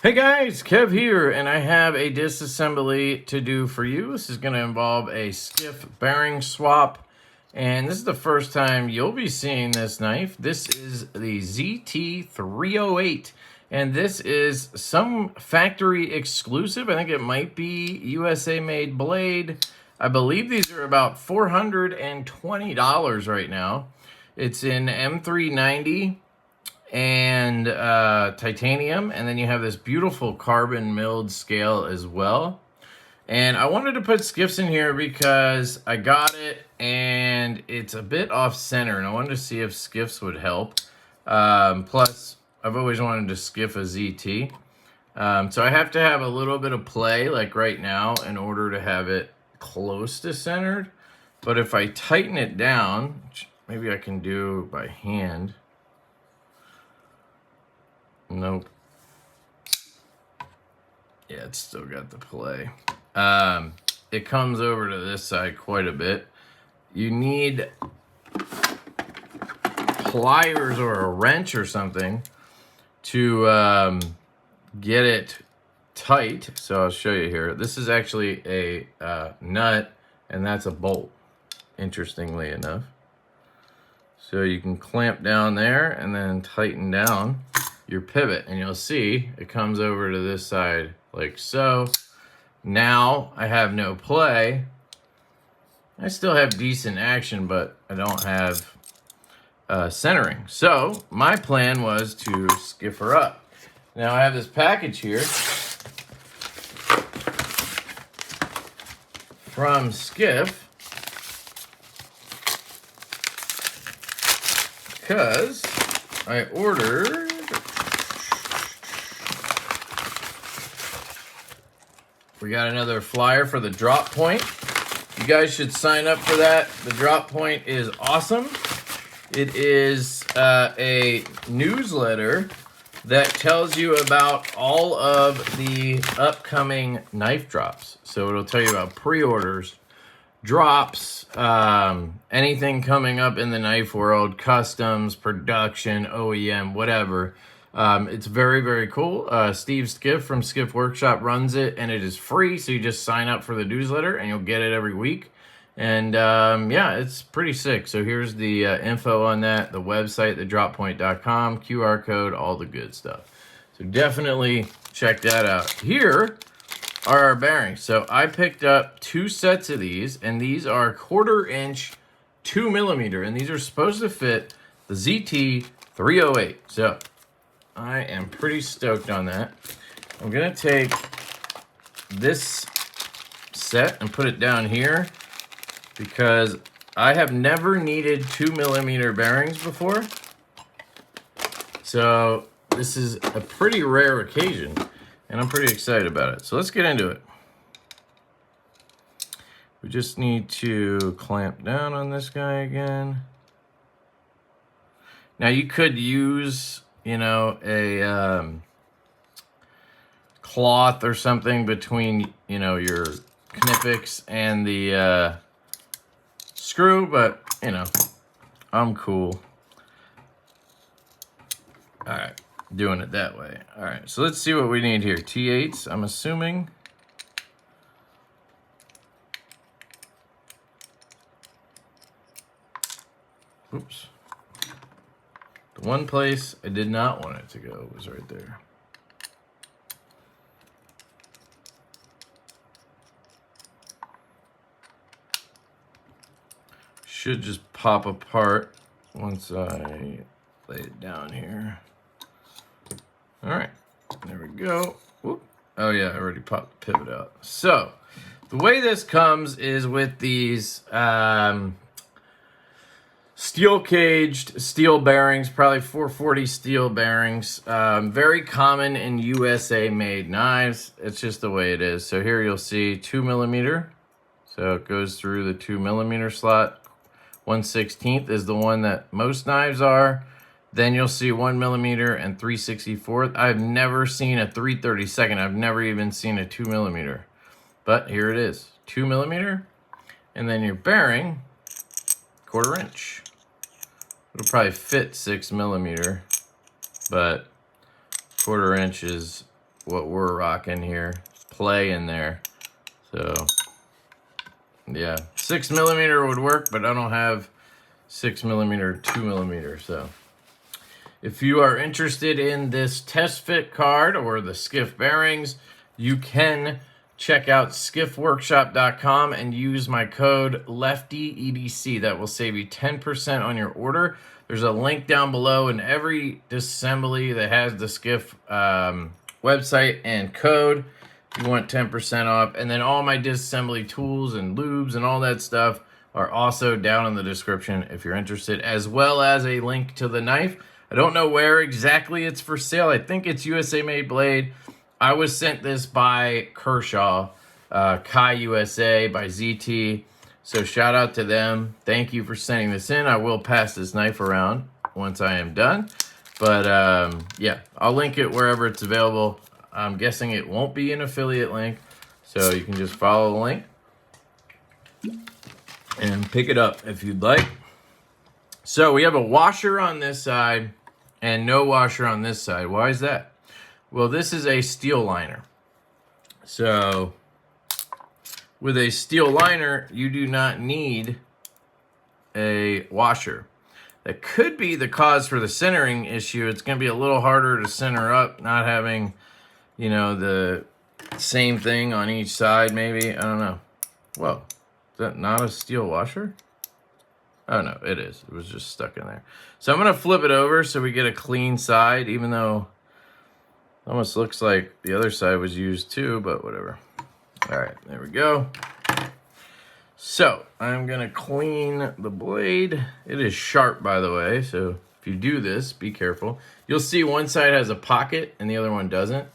Hey guys, Kev here, and I have a disassembly to do for you. This is going to involve a Skiff bearing swap, and this is the first time you'll be seeing this knife. This is the ZT308, and this is some factory exclusive. I think it might be USA made blade. I believe these are about $420 right now. It's in M390 and titanium, and then you have this beautiful carbon milled scale as well. And I wanted to put Skiffs in here because I got it and it's a bit off center, and I wanted to see if Skiffs would help. Plus I've always wanted to skiff a ZT, so I have to have a little bit of play like right now in order to have it close to centered. But if I tighten it down, which maybe I can do by hand. Nope. Yeah, it's still got the play. It comes over to this side quite a bit. You need pliers or a wrench or something to get it tight. So I'll show you here. This is actually a nut, and that's a bolt, interestingly enough. So you can clamp down there and then tighten down your pivot, and you'll see it comes over to this side like so. Now I have no play. I still have decent action, but I don't have centering. So my plan was to skiff her up. Now I have this package here from Skiff because I ordered we got another flyer for the drop point. You guys should sign up for that. The drop point is awesome. It is a newsletter that tells you about all of the upcoming knife drops. So it'll tell you about pre-orders, drops, anything coming up in the knife world, customs, production, OEM, whatever. It's very, very cool. Steve Skiff from Skiff Workshop runs it, and it is free. So you just sign up for the newsletter and you'll get it every week. And yeah, it's pretty sick. So here's the info on that, the website, thedroppoint.com, QR code, all the good stuff. So definitely check that out. Here are our bearings. So I picked up 2 sets of these, and these are 1/4 inch, 2 millimeter, and these are supposed to fit the ZT308. So I am pretty stoked on that. I'm gonna take this set and put it down here because I have never needed 2 millimeter bearings before. So this is a pretty rare occasion, and I'm pretty excited about it. So let's get into it. We just need to clamp down on this guy again. Now you could use, you know, a cloth or something between, you know, your Knipex and the screw, but, you know, I'm cool. All right, doing it that way. All right, so let's see what we need here. T8s, I'm assuming. Oops. The one place I did not want it to go was right there. Should just pop apart once I lay it down here. All right, there we go. Whoop. Oh yeah, I already popped the pivot out. So the way this comes is with these steel caged steel bearings, probably 440 steel bearings. Very common in USA made knives. It's just the way it is. So here you'll see 2 millimeter. So it goes through the 2 millimeter slot. 1/16 is the one that most knives are. Then you'll see 1 millimeter and 3/64. I've never seen a 3/32. I've never even seen a 2 millimeter. But here it is, 2 millimeter. And then your bearing, 1/4 inch. It'll probably fit 6 millimeter, but 1/4 inch is what we're rocking here. Play in there. So yeah, 6mm would work, but I don't have 6mm, 2mm. So if you are interested in this test fit card or the Skiff bearings, you can check out skiffworkshop.com and use my code LeftyEDC. That will save you 10% on your order. There's a link down below in every disassembly that has the Skiff website and code. You want 10% off. And then all my disassembly tools and lubes and all that stuff are also down in the description if you're interested, as well as a link to the knife. I don't know where exactly it's for sale. I think it's USA Made Blade. I was sent this by Kershaw, Kai USA, by ZT. So shout out to them. Thank you for sending this in. I will pass this knife around once I am done. But yeah, I'll link it wherever it's available. I'm guessing it won't be an affiliate link. So you can just follow the link and pick it up if you'd like. So we have a washer on this side and no washer on this side. Why is that? Well, this is a steel liner. So with a steel liner, you do not need a washer. That could be the cause for the centering issue. It's going to be a little harder to center up, not having, you know, the same thing on each side, maybe. I don't know. Whoa, is that not a steel washer? Oh, no, it is. It was just stuck in there. So I'm going to flip it over so we get a clean side, even though it almost looks like the other side was used too, but whatever. All right, there we go. So I'm going to clean the blade. It is sharp, by the way, so if you do this, be careful. You'll see one side has a pocket and the other one doesn't.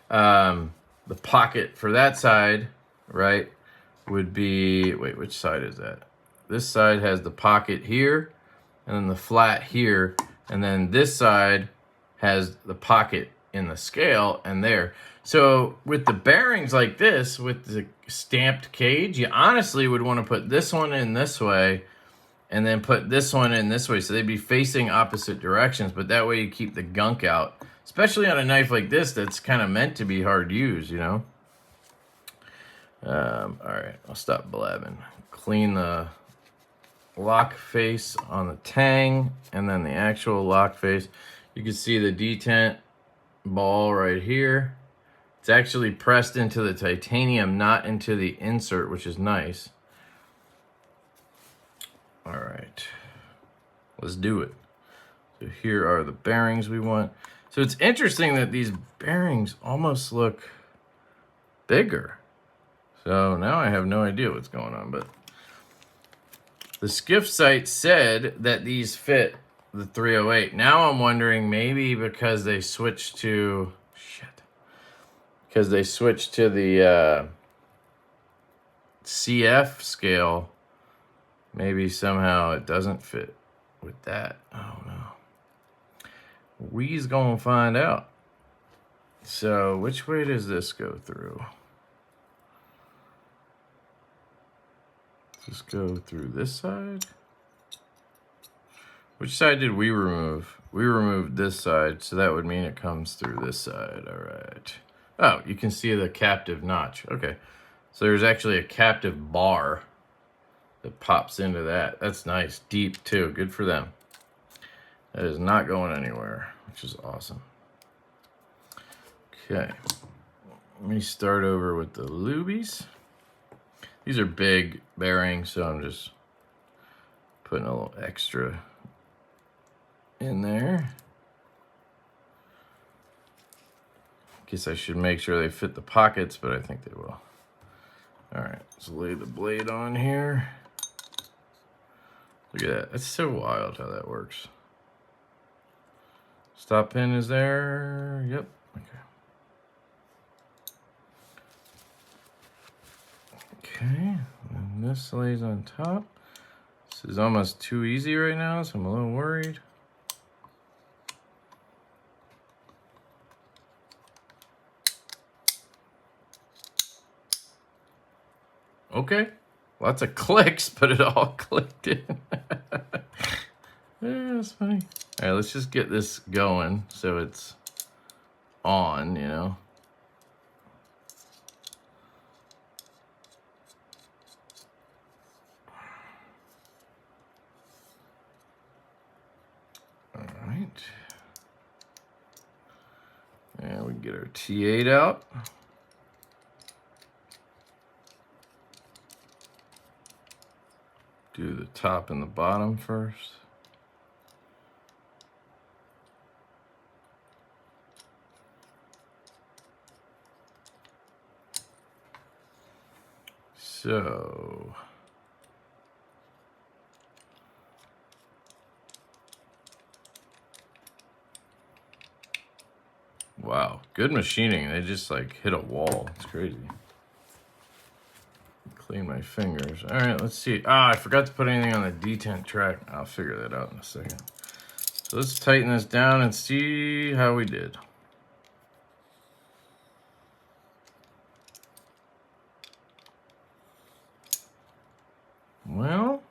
The pocket for that side, right, would be, wait, which side is that? This side has the pocket here, and then the flat here, and then this side has the pocket in the scale and there. So with the bearings like this, with the stamped cage, you honestly would want to put this one in this way, and then put this one in this way, so they'd be facing opposite directions, but that way you keep the gunk out, especially on a knife like this that's kind of meant to be hard used, you know? All right, I'll stop blabbing. Clean the lock face on the tang and then the actual lock face. You can see the detent ball right here. It's actually pressed into the titanium, not into the insert, which is nice. All right, let's do it. So here are the bearings we want. So it's interesting that these bearings almost look bigger. So now I have no idea what's going on, but the Skiff site said that these fit the 308. Now I'm wondering, maybe because they switched to, because they switched to the CF scale, maybe somehow it doesn't fit with that. Oh no. We's gonna find out. So which way does this go through? Does this go through this side? Which side did we remove? We removed this side, so that would mean it comes through this side. All right. Oh, you can see the captive notch. Okay. So there's actually a captive bar that pops into that. That's nice. Deep, too. Good for them. That is not going anywhere, which is awesome. Okay. Let me start over with the lubies. These are big bearings, so I'm just putting a little extra in there. Guess I should make sure they fit the pockets, but I think they will. All right, let's lay the blade on here. Look at that. That's so wild how that works. Stop pin is there. Yep. Okay, and this lays on top. This is almost too easy right now, so I'm a little worried. Okay, lots of clicks, but it all clicked in. Yeah, that's funny. All right, let's just get this going so it's on, you know. get our T8 out. Do the top and the bottom first. So wow, good machining. They just like hit a wall. It's crazy. Clean my fingers. All right, let's see. Ah, I forgot to put anything on the detent track. I'll figure that out in a second. So let's tighten this down and see how we did. Well,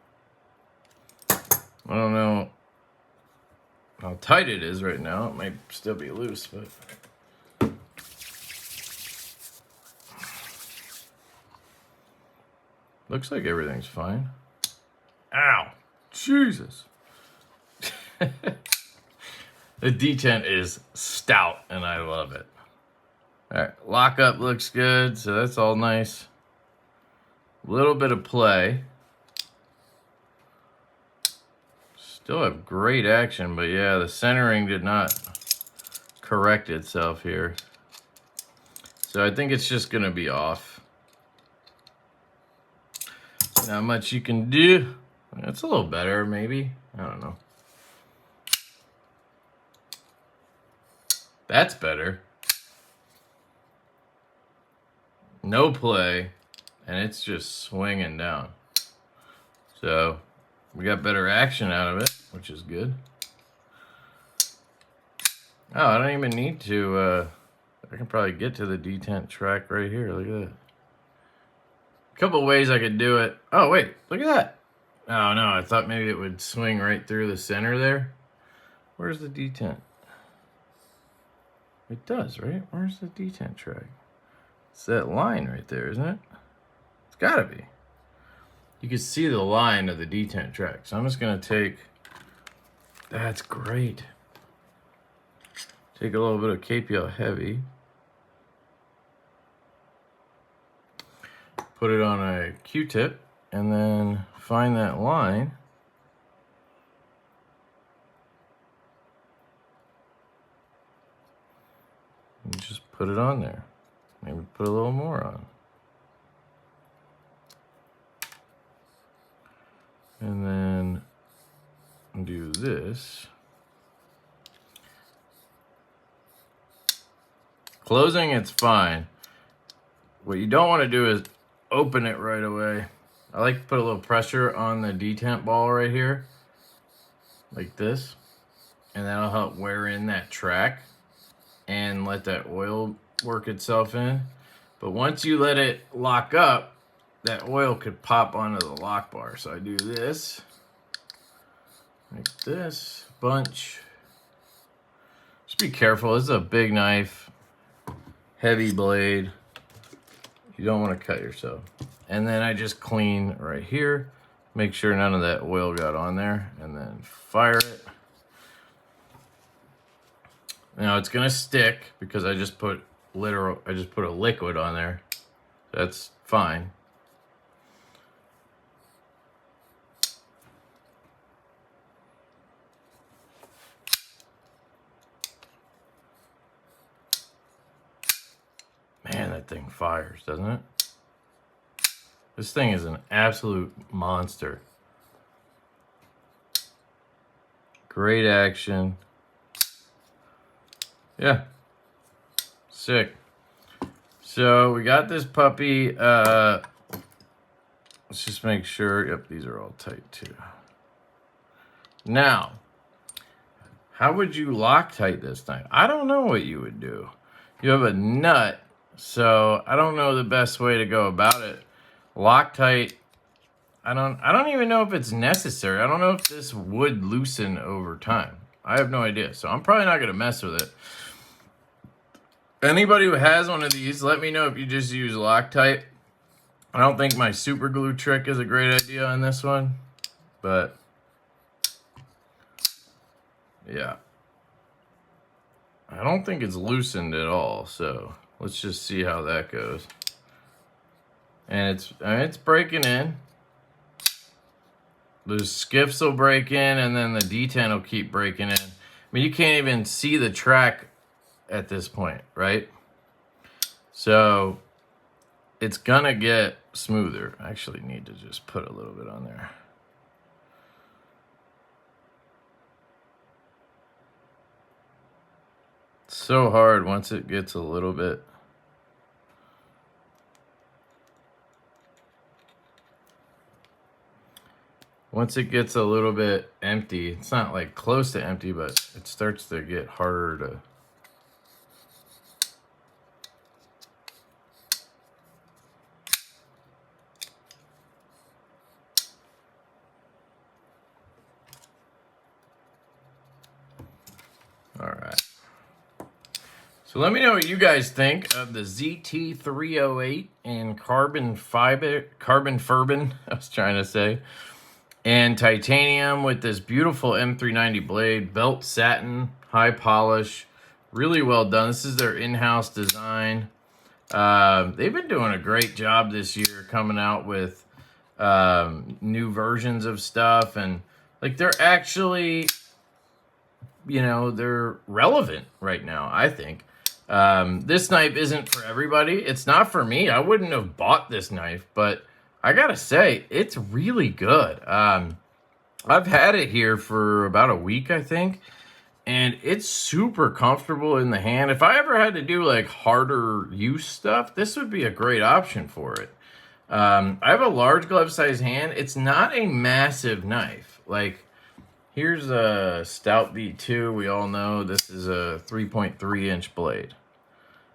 I don't know how tight it is right now. It might still be loose, but looks like everything's fine. Ow! Jesus! The detent is stout, and I love it. Alright, lockup looks good, so that's all nice. A little bit of play. Still have great action, but yeah, the centering did not correct itself here. So I think it's just gonna be off. Not much you can do. It's a little better, maybe. I don't know. That's better. No play, and it's just swinging down. So we got better action out of it, which is good. Oh, I don't even need to, I can probably get to the detent track right here. Look at that. A couple ways I could do it. Oh, wait, look at that. Oh, no, I thought maybe it would swing right through the center there. Where's the detent? It does, right? Where's the detent track? It's that line right there, isn't it? It's gotta be. You can see the line of the detent track. So I'm just gonna take, that's great. Take a little bit of KPL heavy. Put it on a Q-tip and then find that line. And just put it on there. Maybe put a little more on. And then do this. Closing, it's fine. What you don't want to do is open it right away. I like to put a little pressure on the detent ball right here, like this, and that'll help wear in that track and let that oil work itself in. But once you let it lock up, that oil could pop onto the lock bar. So I do this, like this, bunch. Just be careful, this is a big knife, heavy blade. You don't want to cut yourself. And then I just clean right here, make sure none of that oil got on there, and then fire it. Now it's gonna stick because I just put a liquid on there. That's fine. Man, that thing fires, doesn't it? This thing is an absolute monster. Great action. Yeah. Sick. So we got this puppy. Let's just make sure. Yep, these are all tight too. Now, how would you Loctite this thing? I don't know what you would do. You have a nut, so I don't know the best way to go about it. Loctite, I don't even know if it's necessary. I don't know if this would loosen over time. I have no idea. So I'm probably not gonna mess with it. Anybody who has one of these, let me know if you just use Loctite. I don't think my super glue trick is a great idea on this one, but yeah. I don't think it's loosened at all, so let's just see how that goes. And it's breaking in. Those skiffs will break in, and then the D10 will keep breaking in. I mean, you can't even see the track at this point, right? So it's gonna get smoother. I actually need to just put a little bit on there. It's so hard once it gets a little bit. Once it gets a little bit empty, it's not like close to empty, but it starts to get harder to. All right. So let me know what you guys think of the ZT308 in carbon fiber, I was trying to say, and titanium with this beautiful M390 blade, belt satin, high polish, really well done. This is their in-house design. They've been doing a great job this year coming out with new versions of stuff, and like they're actually, you know, they're relevant right now, I think. This knife isn't for everybody. It's not for me. I wouldn't have bought this knife, but I gotta say, it's really good. I've had it here for about a week, I think, and it's super comfortable in the hand. If I ever had to do like harder use stuff, this would be a great option for it. I have a large glove size hand. It's not a massive knife. Like, here's a Stout V2. We all know this is a 3.3 inch blade.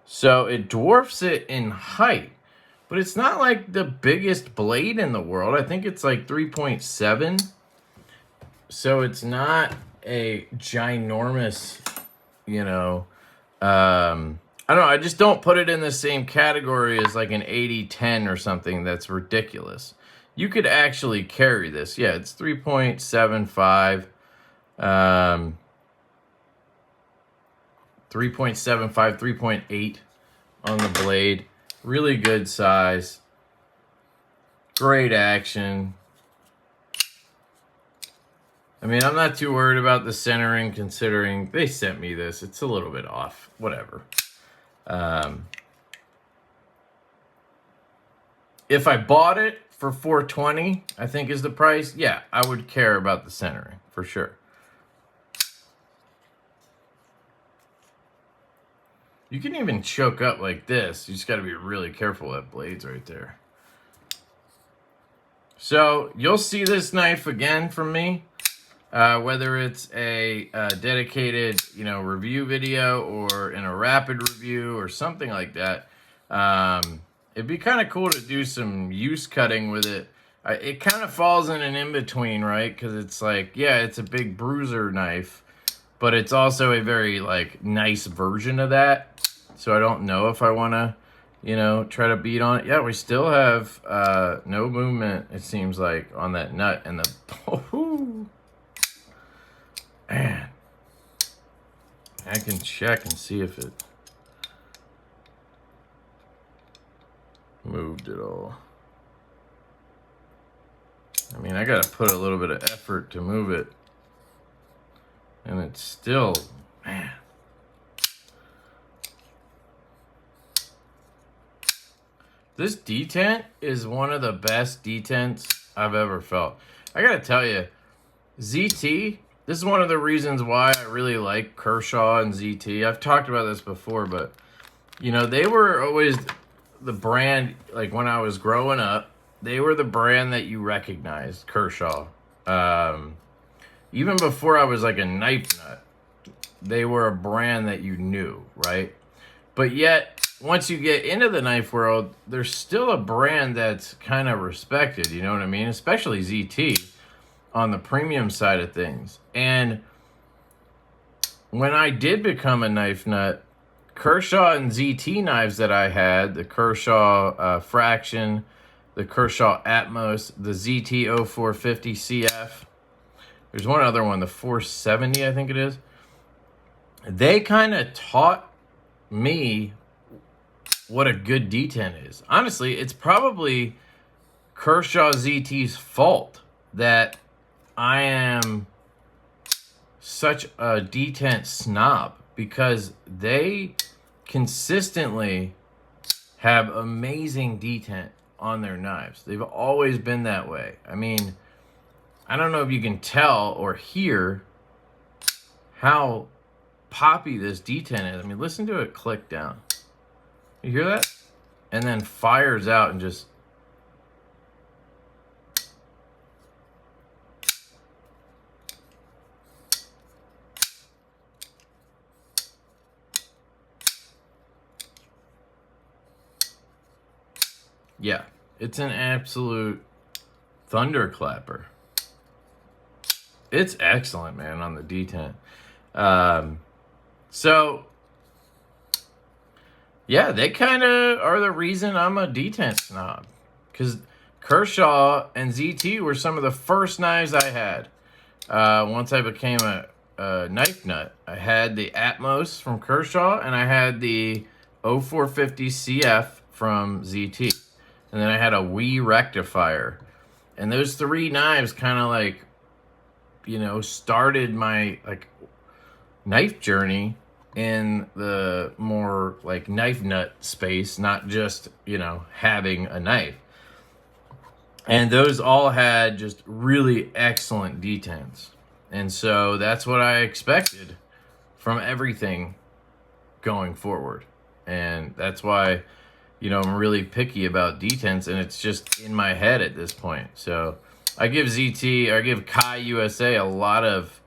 So it dwarfs it in height, but it's not like the biggest blade in the world. I think it's like 3.7. So it's not a ginormous, you know, I don't know. I just don't put it in the same category as like an 80-10 or something that's ridiculous. You could actually carry this. Yeah, it's 3.75. 3.75, 3.8 on the blade. Really good size. Great action. I mean, I'm not too worried about the centering considering they sent me this. It's a little bit off. Whatever. If I bought it for $420, I think is the price, yeah, I would care about the centering for sure. You can even choke up like this. You just got to be really careful of blades right there. So you'll see this knife again from me, whether it's a dedicated, you know, review video or in a rapid review or something like that. It'd be kind of cool to do some use cutting with it. It kind of falls in an in-between, right? Because it's like, yeah, it's a big bruiser knife, but it's also a very like nice version of that. So I don't know if I want to, you know, try to beat on it. Yeah, we still have no movement, it seems like, on that nut. And the, oh, man, I can check and see if it moved at all. I mean, I got to put a little bit of effort to move it. And it's still, man. This detent is one of the best detents I've ever felt. I gotta tell you, ZT, this is one of the reasons why I really like Kershaw and ZT. I've talked about this before, but, you know, they were always the brand, like when I was growing up, they were the brand that you recognized, Kershaw. Even before I was like a knife nut, they were a brand that you knew, right? But yet, once you get into the knife world, there's still a brand that's kind of respected, you know what I mean? Especially ZT on the premium side of things. And when I did become a knife nut, Kershaw and ZT knives that I had, the Kershaw Fraction, the Kershaw Atmos, the ZT 0450 CF, there's one other one, the 470, I think it is. they kind of taught me what a good detent is. Honestly, it's probably Kershaw ZT's fault that I am such a detent snob, because they consistently have amazing detent on their knives. They've always been that way. I mean, I don't know if you can tell or hear how poppy this detent is. I mean, listen to it click down. You hear that? And then fires out and just... Yeah, it's an absolute thunderclapper. It's excellent, man, on the detent. So, yeah, they kind of are the reason I'm a detent snob. Because Kershaw and ZT were some of the first knives I had. Once I became a knife nut, I had the Atmos from Kershaw, and I had the 0450 CF from ZT. And then I had a Wii rectifier. And those three knives kind of like, you know, started my like knife journey in the more like knife nut space, not just, you know, having a knife. And those all had just really excellent detents. And so that's what I expected from everything going forward. And that's why, you know, I'm really picky about detents, and it's just in my head at this point. So I give Kai USA a lot of,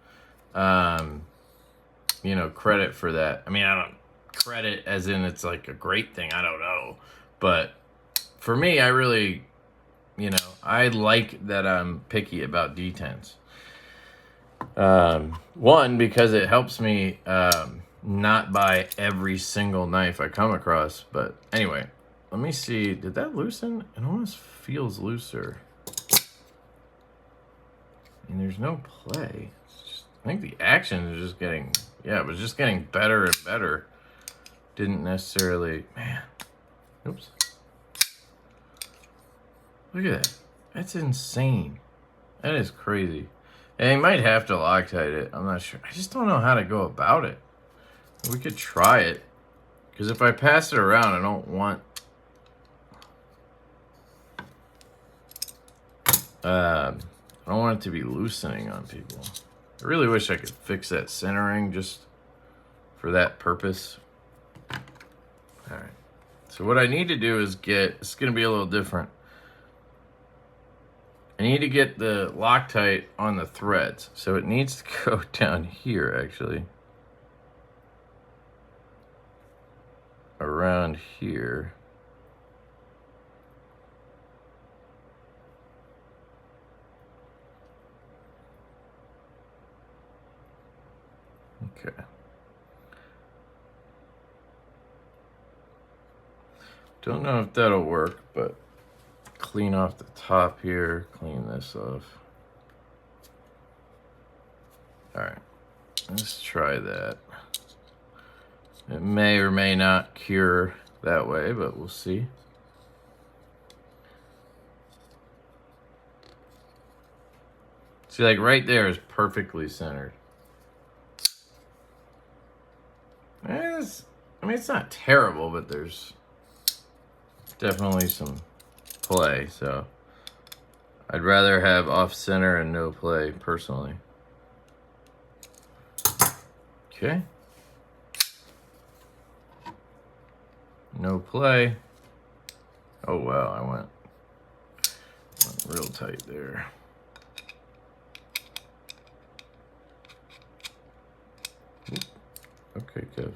you know, credit for that. I mean, I don't credit as in it's like a great thing. I don't know. But for me, I really, you know, I like that I'm picky about detents. One, because it helps me not buy every single knife I come across. But anyway, let me see. Did that loosen? It almost feels looser. And there's no play. It's just, I think the action is just getting, yeah, it was just getting better and better. Didn't necessarily, man. Oops. Look at that. That's insane. That is crazy. And you might have to Loctite it. I'm not sure. I just don't know how to go about it. We could try it. Because if I pass it around, I don't want... I don't want it to be loosening on people. I really wish I could fix that centering just for that purpose. Alright. So what I need to do is get... It's going to be a little different. I need to get the Loctite on the threads. So it needs to go down here, actually. Around here. Okay. Don't know if that'll work, but clean off the top here, clean this off. All right, let's try that. It may or may not cure that way, but we'll see. See, like right there is perfectly centered. I mean, it's not terrible, but there's definitely some play, so I'd rather have off center and no play personally. Okay. No play. Oh wow, I went real tight there. Okay, Kev.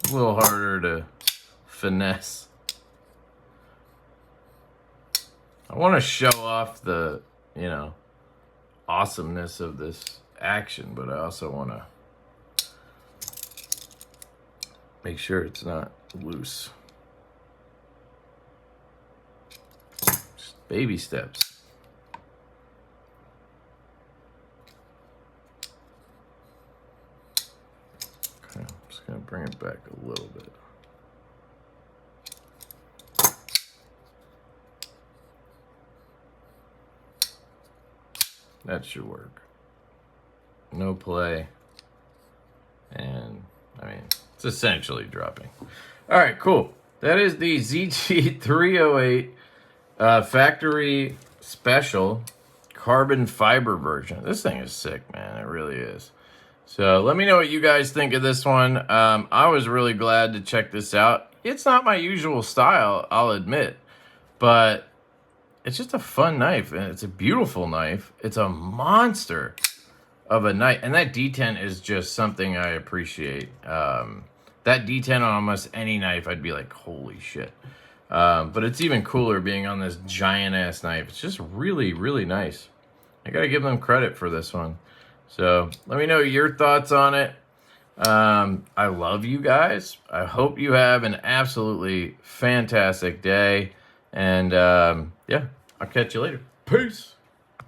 A little harder to finesse. I want to show off the, you know, awesomeness of this action, but I also want to make sure it's not loose. Just baby steps. bring it back a little bit. That should work. No play. And, I mean, it's essentially dropping. All right, cool. That is the ZG308 factory special carbon fiber version. This thing is sick, man. It really is. So let me know what you guys think of this one. I was really glad to check this out. It's not my usual style, I'll admit, but it's just a fun knife, and it's a beautiful knife. It's a monster of a knife, and that D10 is just something I appreciate. That D10 on almost any knife, I'd be like, holy shit. But it's even cooler being on this giant-ass knife. It's just really, really nice. I gotta give them credit for this one. So let me know your thoughts on it. I love you guys. I hope you have an absolutely fantastic day. And yeah, I'll catch you later. Peace.